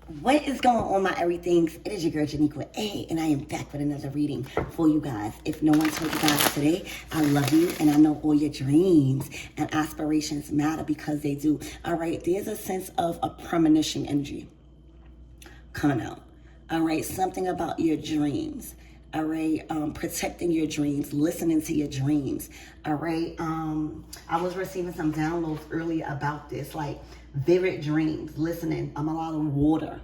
What is going on, my everythings? It is your girl Janiqua A, and I am back with another reading for you guys. If no one told you guys today, I love you, and I know all your dreams and aspirations matter because they do. All right, there's a sense of a premonition energy coming out. All right, something about your dreams. All right, protecting your dreams, listening to your dreams. All right, I was receiving some downloads earlier about this, like vivid dreams, listening, a lot of water.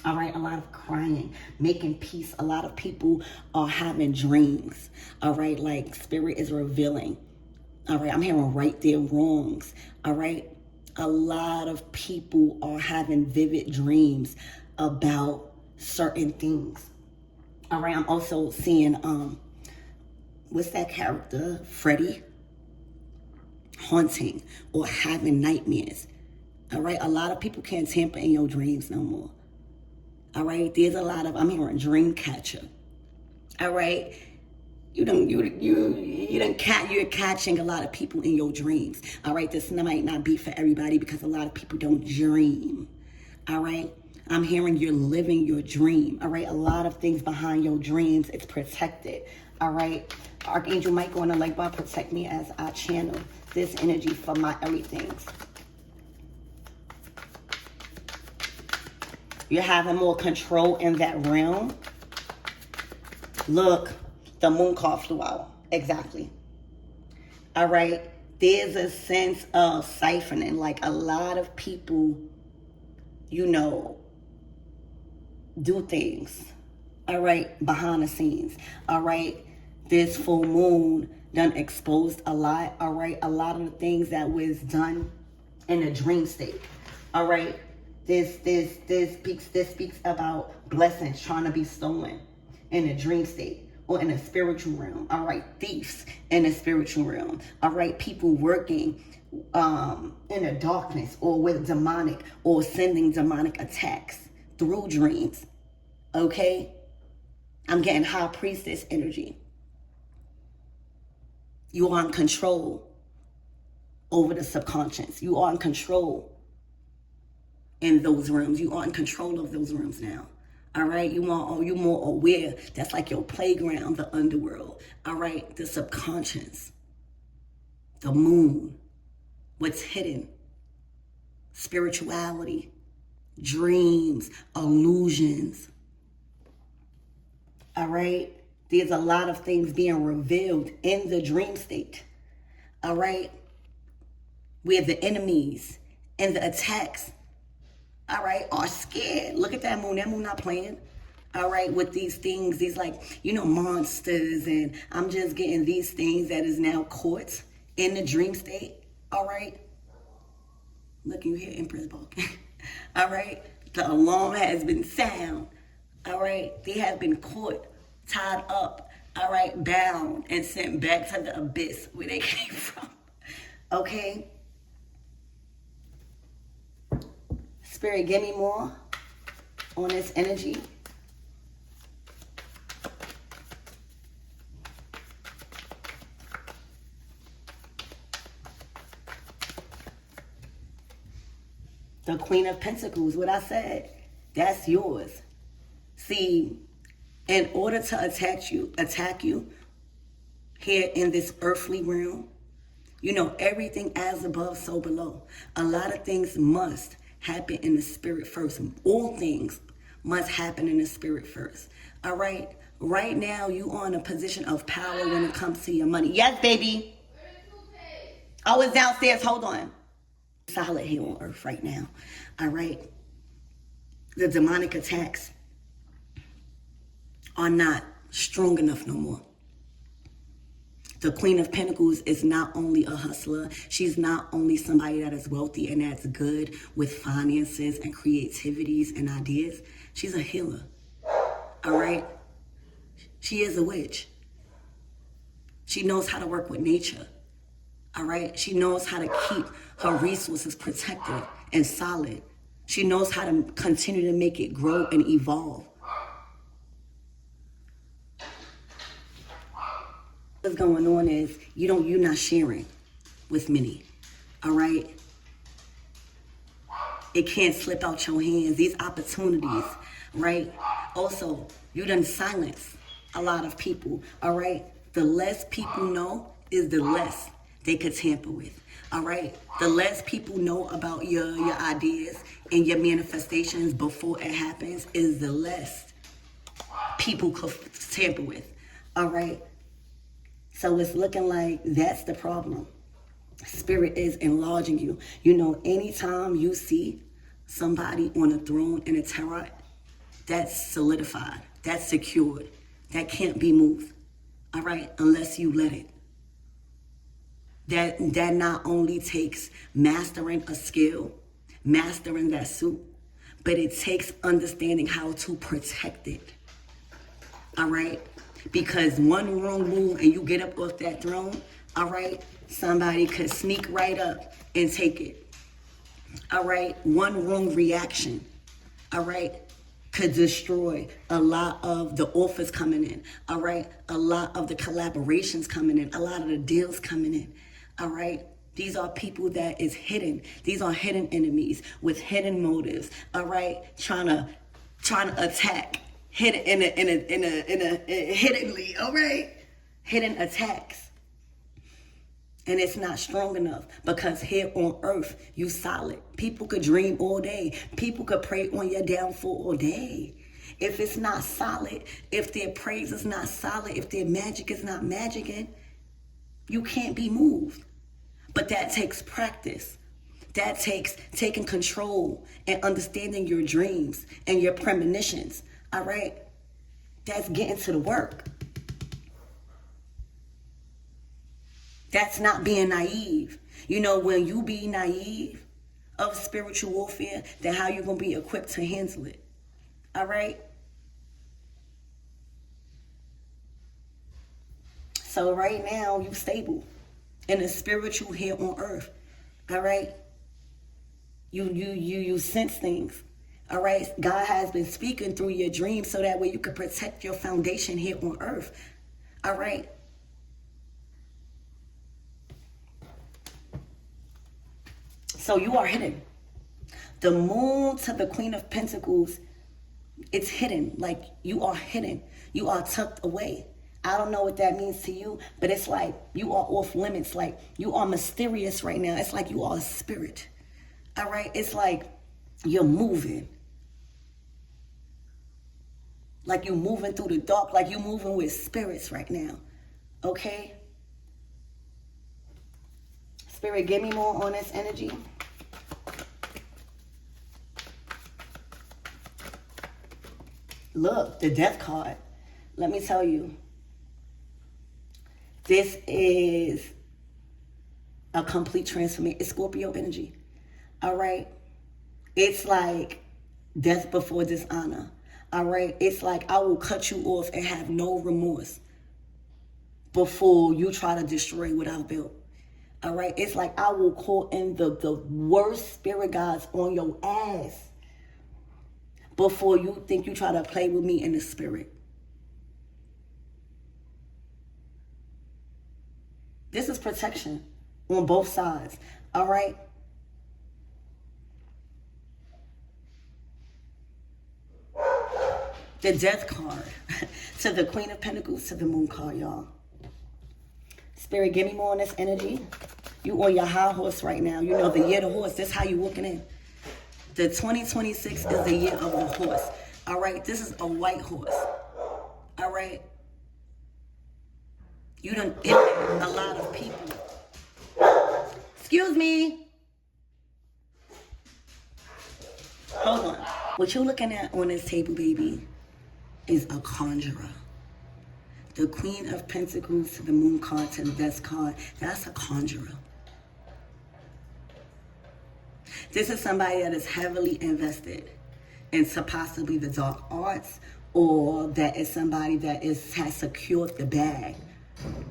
All right, a lot of crying, making peace. A lot of people are having dreams. All right, like spirit is revealing. All right, I'm hearing right their wrongs. All right, a lot of people are having vivid dreams about certain things. All right, I'm also seeing, what's that character? Freddy? Haunting or having nightmares. All right, a lot of people can't tamper in your dreams no more. All right, there's a lot of, I'm hearing dream catcher. All right, you're catching a lot of people in your dreams. All right, this might not be for everybody because a lot of people don't dream. All right, I'm hearing you're living your dream. All right, a lot of things behind your dreams, it's protected. All right, Archangel Michael and the light bar, protect me as I channel this energy for my everythings. You're having more control in that realm. Look, the moon card flew out. Exactly. All right. There's a sense of siphoning. Like a lot of people, do things. All right. Behind the scenes. All right. This full moon done exposed a lot. All right. A lot of the things that was done in a dream state. All right. This speaks about blessings trying to be stolen in a dream state or in a spiritual realm. All right, thieves in a spiritual realm. All right, people working in the darkness or with demonic or sending demonic attacks through dreams. Okay, I'm getting high priestess energy. You are in control over the subconscious. You are in control in those rooms. You are in control of those rooms now. All right, you're more aware. That's like your playground, the underworld. All right, the subconscious, the moon, what's hidden, spirituality, dreams, illusions. All right, there's a lot of things being revealed in the dream state. All right, where the enemies and the attacks, all right, are scared. Look at that moon. That moon not playing. All right, with these things, these monsters, and I'm just getting these things that is now caught in the dream state. All right. Look, you hear Empress barking. All right. The alarm has been sound. All right. They have been caught, tied up, all right, bound, and sent back to the abyss where they came from. Okay. Spirit, give me more on this energy. The Queen of Pentacles, what I said, that's yours. See, in order to attack you here in this earthly realm, everything as above, so below. A lot of things must happen in the spirit first. All things must happen in the spirit first. All right. Right now, you are in a position of power when it comes to your money. Yes, baby. I was downstairs. Hold on. Solid here on earth right now. All right. The demonic attacks are not strong enough no more. The Queen of Pentacles is not only a hustler, she's not only somebody that is wealthy and that's good with finances and creativities and ideas. She's a healer, all right? She is a witch. She knows how to work with nature, all right? She knows how to keep her resources protected and solid. She knows how to continue to make it grow and evolve. What's going on is you're not sharing with many, all right? It can't slip out your hands. These opportunities, right? Also, you done silence a lot of people, all right? The less people know is the less they could tamper with, all right? The less people know about your ideas and your manifestations before it happens is the less people could tamper with, all right? So it's looking like that's the problem. Spirit is enlarging you. You know, anytime you see somebody on a throne in a tarot, that's solidified, that's secured, that can't be moved, all right, unless you let it. That not only takes mastering a skill, mastering that suit, but it takes understanding how to protect it, all right? Because one wrong move and you get up off that throne, all right, somebody could sneak right up and take it, all right? One wrong reaction, all right, could destroy a lot of the offers coming in, all right? A lot of the collaborations coming in, a lot of the deals coming in, all right? These are people that is hidden. These are hidden enemies with hidden motives, all right? Trying to attack, hidden hiddenly, all right? Hidden attacks. And it's not strong enough because here on earth, you solid. People could dream all day. People could pray on your downfall all day. If it's not solid, if their praise is not solid, if their magic is not magicking, you can't be moved. But that takes practice. That takes taking control and understanding your dreams and your premonitions, all right? That's getting to the work. That's not being naive. You know, when you be naive of spiritual warfare, then how you going to be equipped to handle it? All right? So right now, you stable in the spiritual here on earth. All right? You sense things. All right? God has been speaking through your dreams so that way you can protect your foundation here on earth. All right? So you are hidden. The moon to the Queen of Pentacles, it's hidden. Like you are hidden. You are tucked away. I don't know what that means to you, but it's like you are off limits. Like you are mysterious right now. It's like you are a spirit. All right? It's like you're moving. Like you're moving through the dark. Like you're moving with spirits right now. Okay? Spirit, give me more on this energy. Look, the death card. Let me tell you. This is a complete transformation. It's Scorpio energy. All right? It's like death before dishonor. All right? It's like I will cut you off and have no remorse before you try to destroy what I've built. All right? It's like I will call in the worst spirit guides on your ass before you think you try to play with me in the spirit. This is protection on both sides. All right? The death card to the Queen of Pentacles to the Moon card, y'all. Spirit, give me more on this energy. You on your high horse right now. You know, the year of the horse. This is how you walking in. The 2026 is the year of the horse. All right? This is a white horse. All right? You done impacted a lot of people. Excuse me. Hold on. What you're looking at on this table, baby, is a conjurer. The Queen of Pentacles to the Moon card to the Death card. That's a conjurer. This is somebody that is heavily invested into possibly the dark arts, or that is somebody that has secured the bag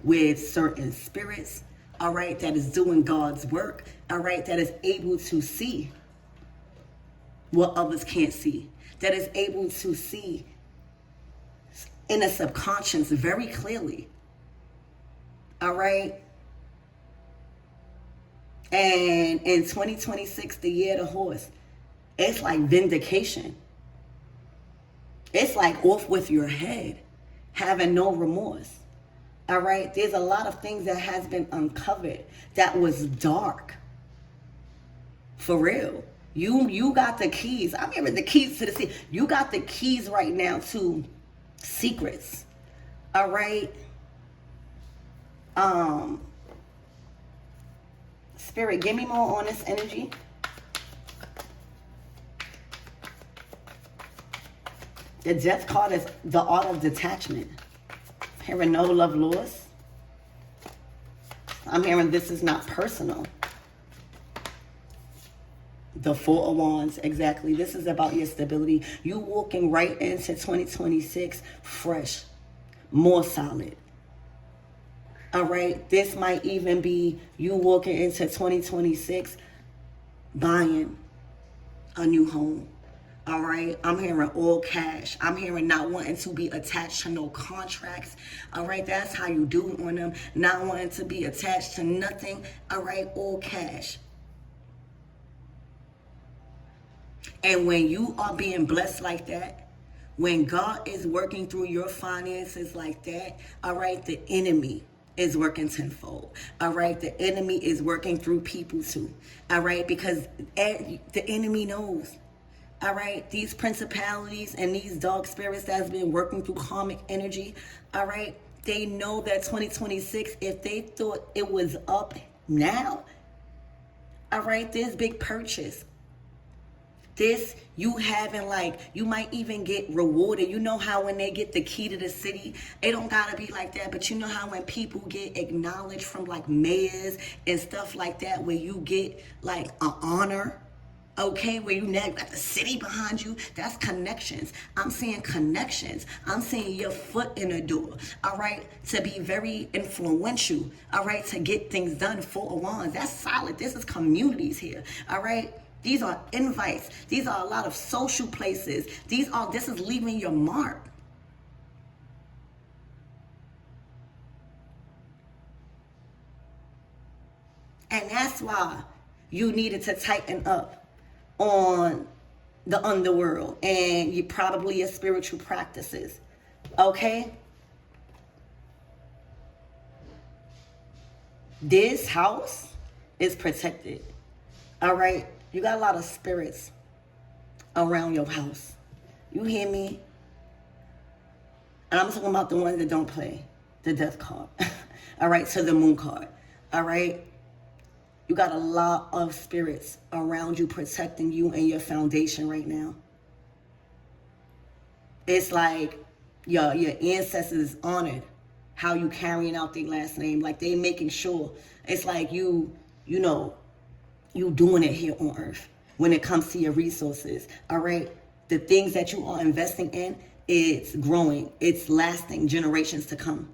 with certain spirits, all right, that is doing God's work, all right, that is able to see what others can't see, that is able to see in the subconscious very clearly, all right? And in 2026, the year of the horse, It's like vindication. It's like off with your head, having no remorse. All right, there's a lot of things that has been uncovered that was dark. For real. You got the keys. I'm hearing the keys to the sea. You got the keys right now to secrets. All right. Spirit, give me more on this energy. The Death card is the art of detachment. I'm hearing no love lost. I'm hearing this is not personal. The Four of Wands, exactly. This is about your stability. You walking right into 2026 fresh, more solid. All right, this might even be you walking into 2026 buying a new home. All right, I'm hearing all cash. I'm hearing not wanting to be attached to no contracts. All right, that's how you do on them. Not wanting to be attached to nothing. All right, all cash. And when you are being blessed like that, when God is working through your finances like that, all right, the enemy is working tenfold. All right, the enemy is working through people too. All right, because the enemy knows. All right, these principalities and these dark spirits that's been working through karmic energy, all right, they know that 2026, if they thought it was up now, all right, this big purchase. This, you having like, you might even get rewarded. You know how when they get the key to the city, it don't gotta be like that, but you know how when people get acknowledged from like mayors and stuff like that, where you get like an honor, okay, where you now got the city behind you, that's connections. I'm seeing connections. I'm seeing your foot in the door, all right, to be very influential, all right, to get things done. Four of Wands, that's solid. This is communities here, all right. These are invites. These are a lot of social places. This is leaving your mark. And that's why you needed to tighten up on the underworld and you probably your spiritual practices. Okay? This house is protected. All right? You got a lot of spirits around your house. You hear me? And I'm talking about the ones that don't play. The Death card. All right, to the Moon card. All right? You got a lot of spirits around you protecting you and your foundation right now. It's like your ancestors honored how you carrying out their last name. Like they making sure. It's like you doing it here on earth when it comes to your resources, all right? The things that you are investing in, it's growing. It's lasting generations to come.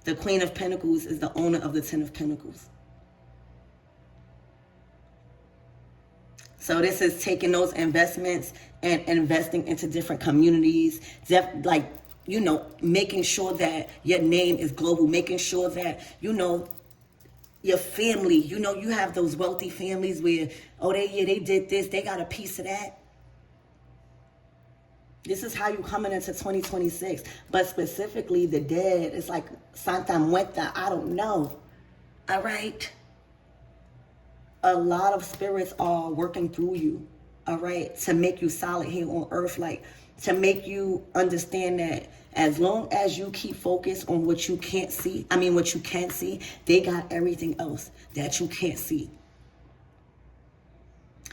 The Queen of Pentacles is the owner of the Ten of Pentacles. So this is taking those investments and investing into different communities, making sure that your name is global, making sure that, your family, you have those wealthy families where, they did this, they got a piece of that. This is how you coming into 2026. But specifically the dead, it's like Santa Muerta, I don't know. All right? A lot of spirits are working through you, all right, to make you solid here on earth, like to make you understand that as long as you keep focused on what you can't see, what you can see, they got everything else that you can't see.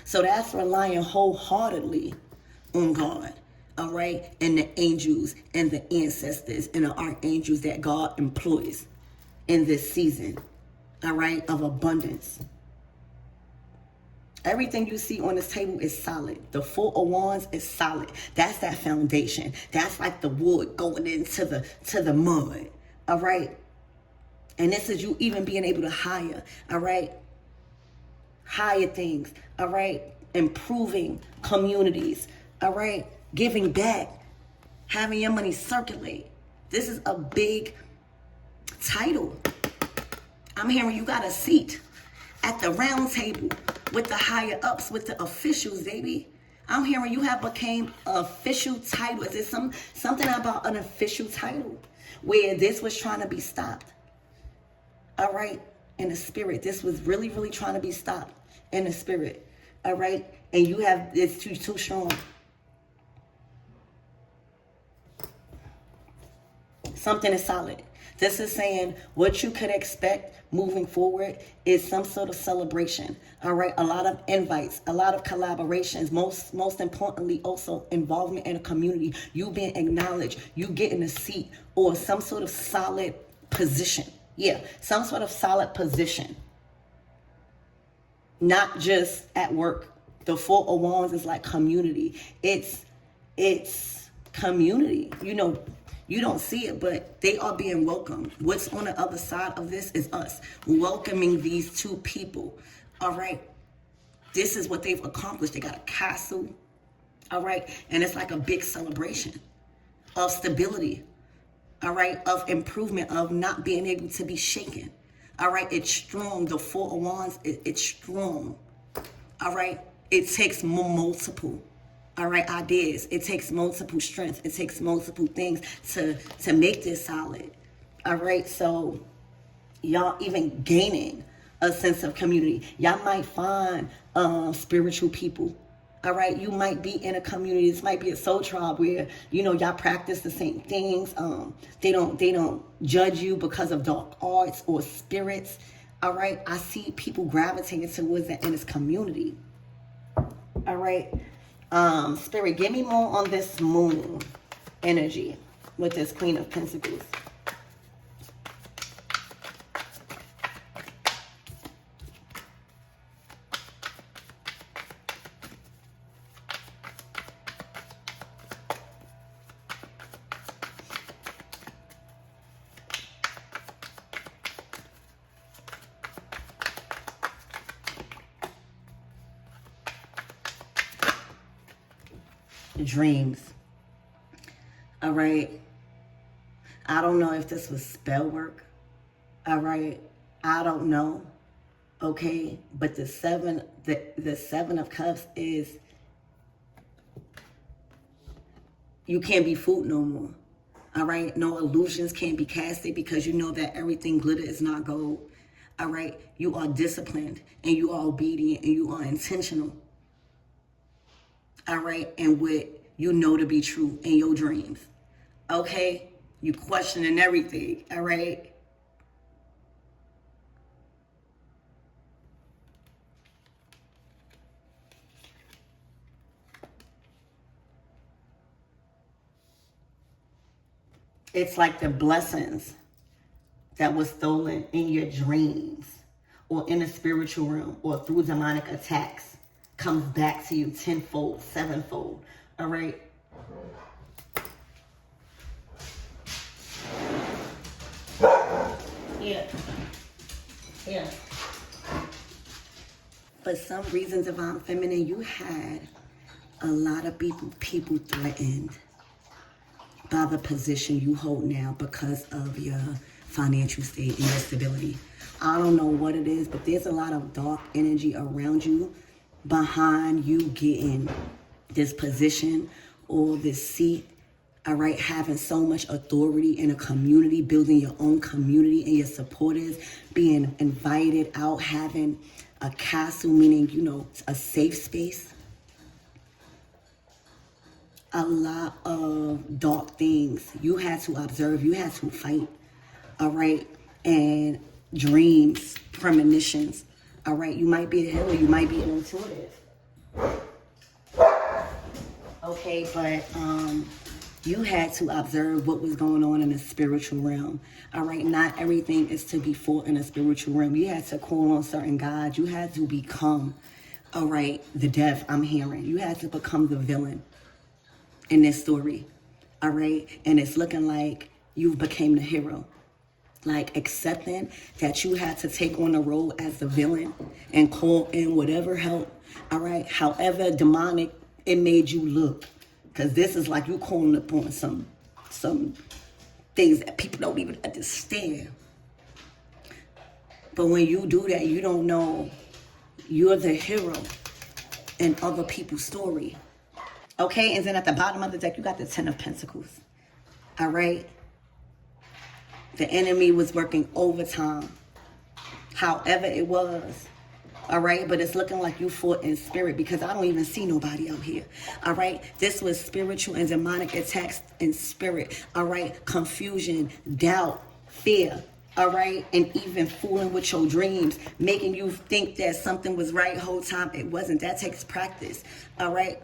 So that's relying wholeheartedly on God, all right, and the angels and the ancestors and the archangels that God employs in this season, all right, of abundance. Everything you see on this table is solid. The Four of Wands is solid. That's that foundation. That's like the wood going into the mud. All right. And this is you even being able to hire. All right. Hire things. All right. Improving communities. All right. Giving back. Having your money circulate. This is a big title. I'm hearing you got a seat at the round table with the higher ups, with the officials, baby. I'm hearing you have became official title. Is there something about an official title where this was trying to be stopped? All right, in the spirit, this was really, really trying to be stopped in the spirit. All right, and you have it's too strong. Something is solid. This is saying what you could expect moving forward is some sort of celebration. All right. A lot of invites, a lot of collaborations, most importantly, also involvement in a community. You being acknowledged, you getting a seat or some sort of solid position. Yeah. Some sort of solid position. Not just at work. The Four of Wands is like community. It's community. You know, you don't see it, but they are being welcomed. What's on the other side of this is us welcoming these two people. All right. This is what they've accomplished. They got a castle. All right. And it's like a big celebration of stability. All right. Of improvement, of not being able to be shaken. All right. It's strong. The Four of Wands, it's strong. All right. It takes multiple. All right, ideas. It takes multiple strengths. It takes multiple things to make this solid. All right, so y'all even gaining a sense of community. Y'all might find spiritual people. All right, you might be in a community. This might be a soul tribe where y'all practice the same things. They don't judge you because of dark arts or spirits. All right, I see people gravitating towards that in this community. All right. Spirit, give me more on this moon energy with this Queen of Pentacles. Dreams. All right. I don't know if this was spell work. All right. I don't know. Okay. But the seven of cups is you can't be fooled no more. All right. No illusions can be casted because you know that everything glitter is not gold. All right. You are disciplined and you are obedient and you are intentional. All right, and what you know to be true in your dreams. Okay, you questioning everything. All right. It's like the blessings that was stolen in your dreams or in the spiritual realm or through demonic attacks comes back to you tenfold, sevenfold. All right. Yeah. For some reason, Divine Feminine, you had a lot of people threatened by the position you hold now because of your financial state and your stability. I don't know what it is, but there's a lot of dark energy around you behind you getting this position or this seat. All right, having so much authority in a community, building your own community and your supporters, being invited out, having a castle, meaning, a safe space. A lot of dark things you had to observe, you had to fight. All right, and dreams, premonitions. All right, you might be a healer, you might be an intuitive. Okay, but you had to observe what was going on in the spiritual realm. All right, not everything is to be fought in the spiritual realm. You had to call on certain gods. You had to become, all right, the death I'm hearing. You had to become the villain in this story. All right, and it's looking like you became the hero. Like accepting that you had to take on the role as the villain and call in whatever help. All right. However demonic it made you look. Because this is like you calling upon some things that people don't even understand. But when you do that, you don't know You're the hero in other people's story. Okay, and then at the bottom of the deck, you got the Ten of Pentacles. All right? The enemy was working overtime. However it was. All right, but it's looking like you fought in spirit because I don't even see nobody out here. All right, this was spiritual and demonic attacks in spirit. All right, confusion, doubt, fear. All right, and even fooling with your dreams, making you think that something was right whole time. It wasn't. That takes practice. All right,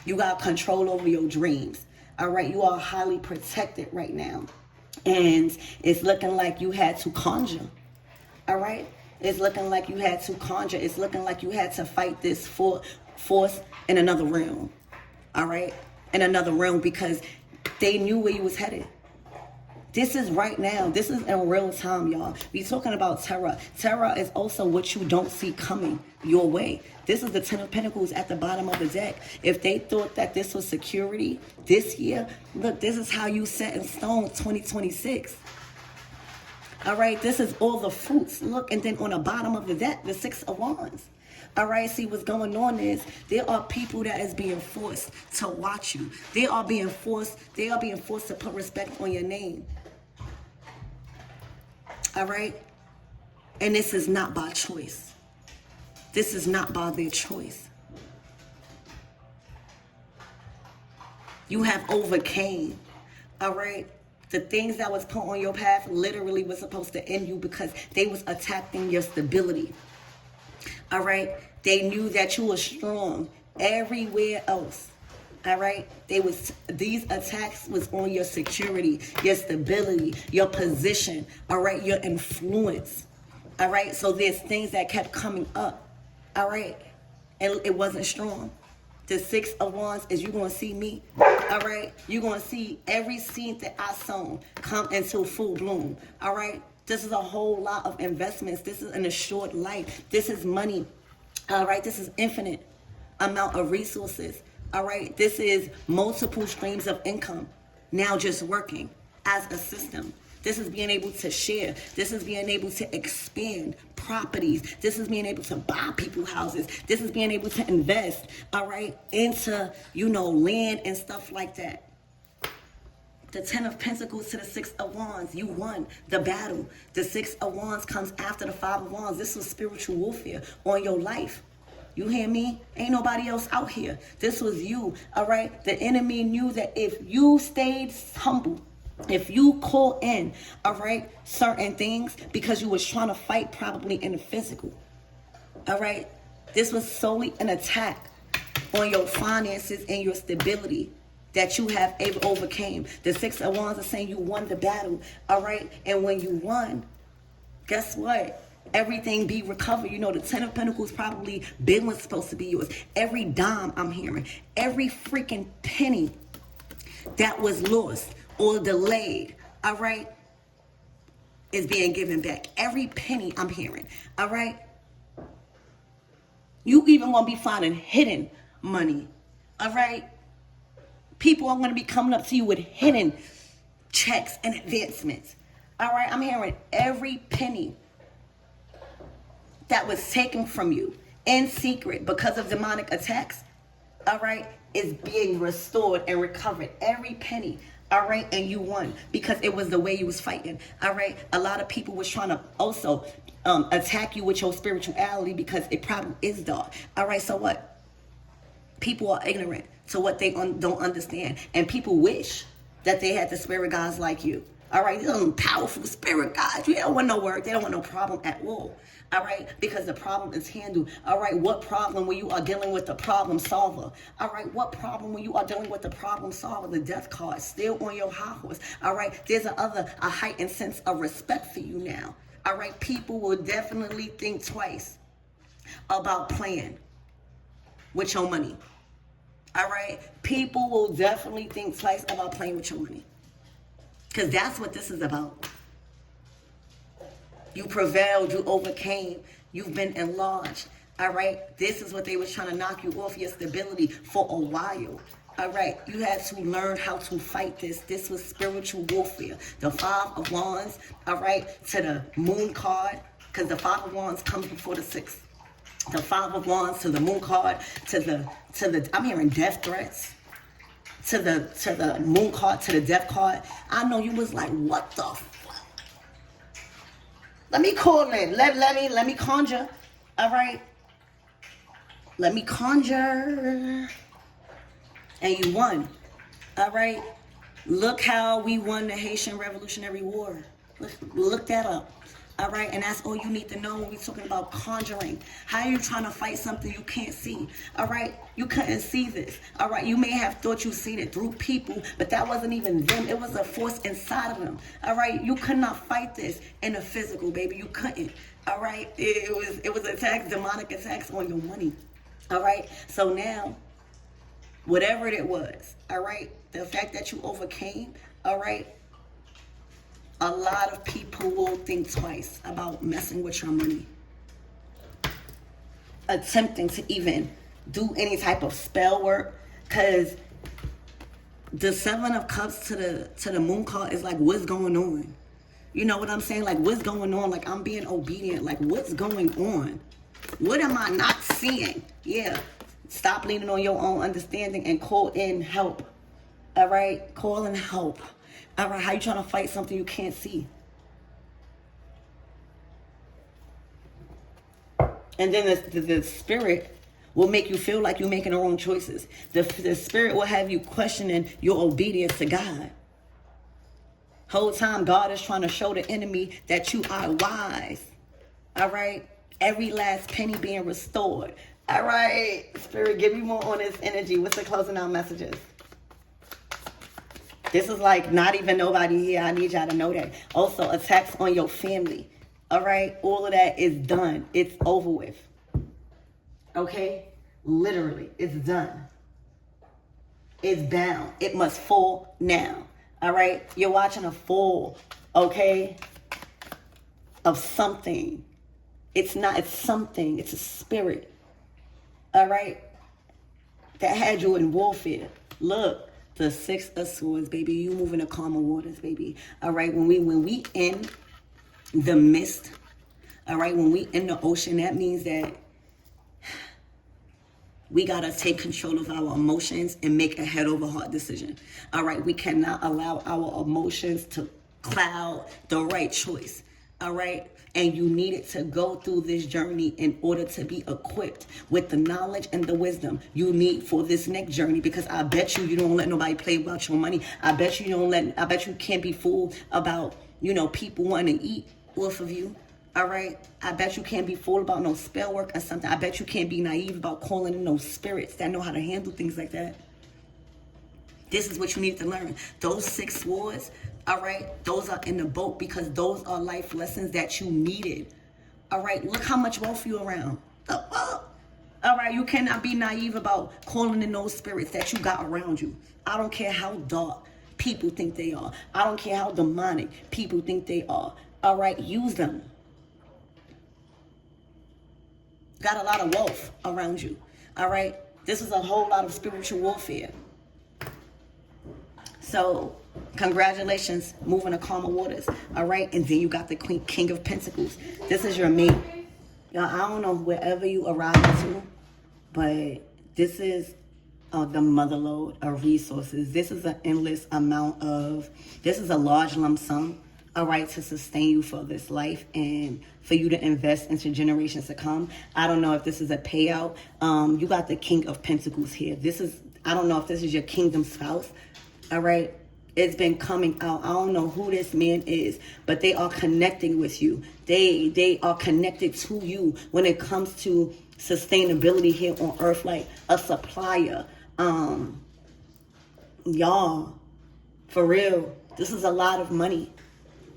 you got control over your dreams. All right, you are highly protected right now, and it's looking like you had to conjure. All right. It's looking like you had to conjure. It's looking like you had to fight this force in another realm. All right? In another realm because they knew where you was headed. This is right now. This is in real time, y'all. We talking about terror. Terror is also what you don't see coming your way. This is the Ten of Pentacles at the bottom of the deck. If they thought that this was security this year, look, this is how you set in stone 2026. All right, this is all the fruits. Look, and then on the bottom of the deck, the Six of Wands. All right, see what's going on is there are people that is being forced to watch you. They are being forced to put respect on your name. All right? And this is not by choice. This is not by their choice. You have overcame. All right? The things that was put on your path literally was supposed to end you because they was attacking your stability. All right? They knew that you were strong everywhere else. All right? These attacks was on your security, your stability, your position, all right, your influence. All right? So there's things that kept coming up. All right? And it wasn't strong. The Six of Wands is you're going to see me. All right? You're going to see every seed that I sown come into full bloom. All right? This is a whole lot of investments. This is in a short life. This is money. All right? This is infinite amount of resources. All right? This is multiple streams of income now just working as a system. This is being able to share. This is being able to expand properties. This is being able to buy people houses. This is being able to invest, all right, into, land and stuff like that. The Ten of Pentacles to the Six of Wands. You won the battle. The Six of Wands comes after the Five of Wands. This was spiritual warfare on your life. You hear me? Ain't nobody else out here. This was you, all right? The enemy knew that if you stayed humble, if you call in, all right, certain things because you was trying to fight probably in the physical, all right, this was solely an attack on your finances and your stability that you have overcame. The Six of Wands are saying you won the battle, all right, and when you won, guess what? Everything be recovered. The Ten of Pentacles probably been what's supposed to be yours. Every dime I'm hearing, every freaking penny that was lost or delayed, all right, is being given back. Every penny I'm hearing, all right? You even going to be finding hidden money, all right? People are going to be coming up to you with hidden checks and advancements, all right? I'm hearing every penny that was taken from you in secret because of demonic attacks, all right, is being restored and recovered. Every penny. All right, and you won because it was the way you was fighting. All right, a lot of people was trying to also attack you with your spirituality because it probably is dark. All right, so what? People are ignorant to what they don't understand, and people wish that they had the spirit guides like you. All right, these are powerful spirit guides. You don't want no work. They don't want no problem at all. All right, because the problem is handled. All right, what problem when you are dealing with the problem solver? All right, what problem when you are dealing with the problem solver? The death card still on your high horse. All right, there's a heightened sense of respect for you now. All right, people will definitely think twice about playing with your money. All right, people will definitely think twice about playing with your money. Because that's what this is about. You prevailed, you overcame, you've been enlarged, all right? This is what they was trying to knock you off your stability for a while, all right? You had to learn how to fight this. This was spiritual warfare. The Five of Wands, all right, to the Moon card, because the Five of Wands comes before the Six. The Five of Wands to the Moon card, to the I'm hearing death threats. To the Moon card, to the Death card. I know you was like, what the fuck? Let me call in. Let me conjure. All right. Let me conjure. And you won. All right. Look how we won the Haitian Revolutionary War. Look that up. All right, and that's all you need to know when we're talking about conjuring. How are you trying to fight something you can't see? All right, you couldn't see this. All right, you may have thought you seen it through people, but that wasn't even them. It was a force inside of them. All right, you could not fight this in the physical, baby. You couldn't. All right, it was attacks, demonic attacks on your money. All right, so now, whatever it was, all right, the fact that you overcame, all right, a lot of people will think twice about messing with your money. Attempting to even do any type of spell work. Because the Seven of Cups to the Moon card is like, what's going on? You know what I'm saying? Like, what's going on? Like, I'm being obedient. Like, what's going on? What am I not seeing? Yeah. Stop leaning on your own understanding and call in help. All right? Call in help. All right, how you trying to fight something you can't see? And then the spirit will make you feel like you're making the wrong choices. The spirit will have you questioning your obedience to God. Whole time, God is trying to show the enemy that you are wise. All right? Every last penny being restored. All right, spirit, give me more on this energy. What's the closing out messages? This is like not even nobody here. I need y'all to know that. Also, attacks on your family. All right? All of that is done. It's over with. Okay? Literally, it's done. It's bound. It must fall now. All right? You're watching a fall, okay, of something. It's not, it's something. It's a spirit. All right? That had you in warfare. Look. The Six of Swords, baby. You moving the calmer waters, baby. All right. When we in the mist, all right. When we in the ocean, that means that we gotta take control of our emotions and make a head over heart decision. All right. We cannot allow our emotions to cloud the right choice. All right. And you needed to go through this journey in order to be equipped with the knowledge and the wisdom you need for this next journey. Because I bet you don't let nobody play about your money. I bet you can't be fooled about, people wanting to eat off of you. All right. I bet you can't be fooled about no spell work or something. I bet you can't be naive about calling in those spirits that know how to handle things like that. This is what you need to learn. Those 6 swords, all right, those are in the boat because those are life lessons that you needed. All right, look how much wealth you around. All right, you cannot be naive about calling in those spirits that you got around you. I don't care how dark people think they are. I don't care how demonic people think they are. All right, use them. Got a lot of wealth around you. All right, this is a whole lot of spiritual warfare. So, congratulations, moving to calmer waters, all right? And then you got the King of Pentacles. This is your mate. Y'all, I don't know wherever you arrive into, but this is the mother lode of resources. This is an endless amount of, this is a large lump sum, all right, to sustain you for this life and for you to invest into generations to come. I don't know if this is a payout. You got the King of Pentacles here. I don't know if this is your kingdom spouse. All right, it's been coming out. I don't know who this man is, but they are connecting with you. They are connected to you when it comes to sustainability here on earth, like a supplier. Y'all, for real, this is a lot of money.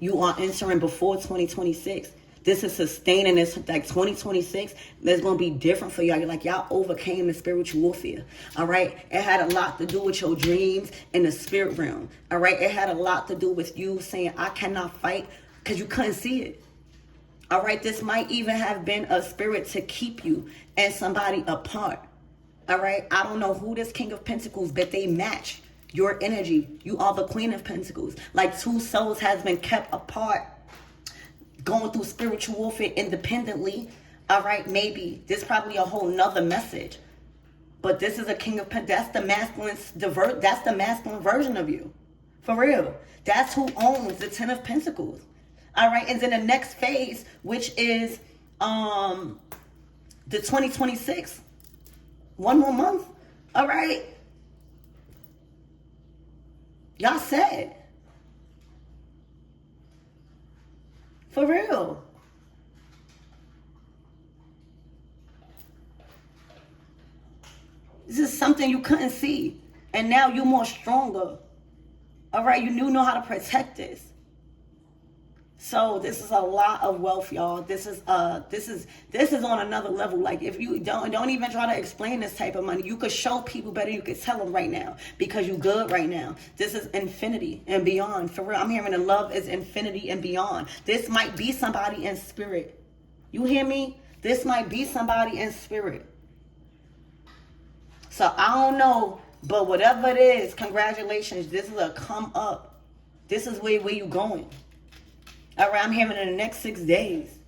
You are entering before 2026. This is sustaining this, like 2026, that's going to be different for y'all. You're like, y'all overcame the spiritual warfare, all right? It had a lot to do with your dreams in the spirit realm, all right? It had a lot to do with you saying, I cannot fight because you couldn't see it, all right? This might even have been a spirit to keep you and somebody apart, all right? I don't know who this King of Pentacles, but they match your energy. You are the Queen of Pentacles. Like 2 souls has been kept apart. going through spiritual warfare independently. All right, maybe this is probably a whole nother message. But this is a King of Pentacles. That's the masculine that's the masculine version of you. For real. That's who owns the 10 of Pentacles. All right, and then the next phase, which is the 2026. One more month. All right. Y'all said. For real. This is something you couldn't see. And now you're more stronger. All right, you know how to protect this. So this is a lot of wealth, y'all. This is on another level. Like, if you don't even try to explain this type of money. You could show people better. You could tell them right now because you good right now. This is infinity and beyond. For real, I'm hearing the love is infinity and beyond. This might be somebody in spirit. You hear me? This might be somebody in spirit. So I don't know, but whatever it is, congratulations. This is a come up. This is where you going. All right, I'm hearing in the next 6 days.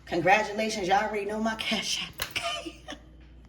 Congratulations. Y'all already know my cash app.